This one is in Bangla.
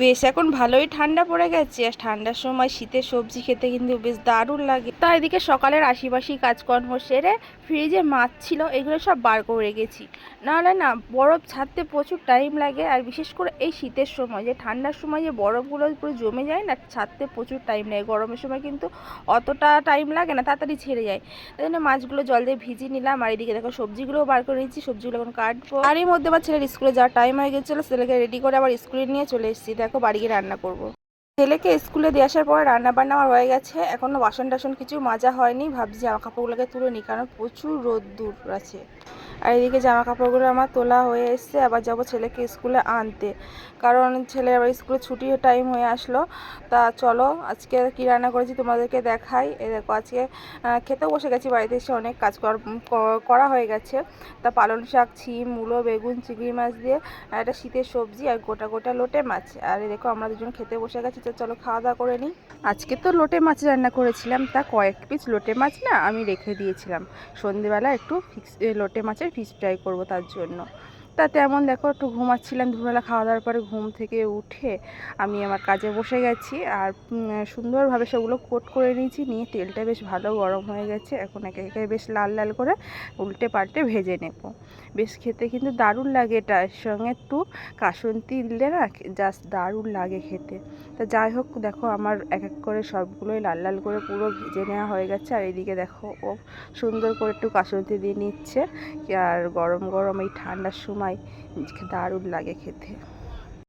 বেশ এখন ভালোই ঠান্ডা পড়ে গেছে, আর ঠান্ডার সময় শীতের সবজি খেতে কিন্তু বেশ দারুণ লাগে। তা এদিকে সকালের আশিপাশি কাজকর্ম সেরে ফ্রিজে মাছ ছিল, এগুলো সব বার করে রেখেছি। নাহলে না বরফ ছাড়তে প্রচুর টাইম লাগে, আর বিশেষ করে এই শীতের সময়, যে ঠান্ডার সময় যে বরফগুলো পুরো জমে যায় না, ছাড়তে প্রচুর টাইম লাগে। গরমের সময় কিন্তু অতটা টাইম লাগে না, তাড়াতাড়ি ছেড়ে যায়। তাই জন্য মাছগুলো জল দিয়ে ভিজিয়ে নিলাম। আর এদিকে দেখো সবজিগুলোও বার করে নিচ্ছি, সবজিগুলো এখন কাটবো। আর এর মধ্যে আবার ছেলের স্কুলে যাওয়ার টাইম হয়ে গেছিলো, ছেলেকে রেডি করে আবার স্কুলে নিয়ে চলে এসেছি। দেখো বাড়ি গিয়ে রান্না করব। ছেলেকে স্কুলে দিয়ে আসার পরে রান্না বান্না আমার হয়ে গেছে, এখনও বাসন টাসন কিছু মাজা হয়নি। ভাবছি জামা কাপড়গুলোকে তুলে নিই, কারণ প্রচুর রোদ্দুর আছে। আর এদিকে জামা কাপড়গুলো আমার তোলা হয়ে এসছে, আবার যাবো ছেলেকে স্কুলে আনতে, কারণ ছেলের আবার স্কুলে ছুটির টাইম হয়ে আসলো। তা চলো আজকে কী রান্না করেছি তোমাদেরকে দেখাই। এই দেখো আজকে খেতেও বসে গেছি, বাড়িতে এসে অনেক কাজ করা হয়ে গেছে। তা পালং শাক, ছিম, মূলো, বেগুন, চিংড়ি মাছ দিয়ে একটা শীতের সবজি, আর গোটা গোটা লোটে মাছ। আর দেখো আমরা দুজন খেতে বসে গেছি, তো চলো খাওয়া দাওয়া করে নিই। আজকে তো লোটে মাছ রান্না করেছিলাম, তা কয়েক পিস লোটে মাছ না আমি রেখে দিয়েছিলাম, সন্ধেবেলা একটু লোটে মাছের ফিশ ফ্রাই করবো তার জন্য। তা তেমন দেখো একটু ঘুমাচ্ছিলাম, দুপুরবেলা খাওয়া দাওয়ার পরে ঘুম থেকে উঠে আমি আমার কাজে বসে গেছি। আর সুন্দরভাবে সেগুলো কোট করে নিয়েছি, নিয়ে তেলটা বেশ ভালো গরম হয়ে গেছে। এখন একে একে বেশ লাল লাল করে উল্টে পাল্টে ভেজে নেব। বেশ খেতে কিন্তু দারুণ লাগে, এটার সঙ্গে একটু কাসুন্দি দিলে না জাস্ট দারুণ লাগে খেতে। তা যাই হোক দেখো আমার এক এক করে সবগুলোই লাল লাল করে পুরো ভেজে নেওয়া হয়ে গেছে। আর এদিকে দেখো ও সুন্দর করে একটু কাসুন্দি দিয়ে নিচ্ছে। আর গরম গরম এই ঠান্ডার সময় দারুণ লাগে খেতে।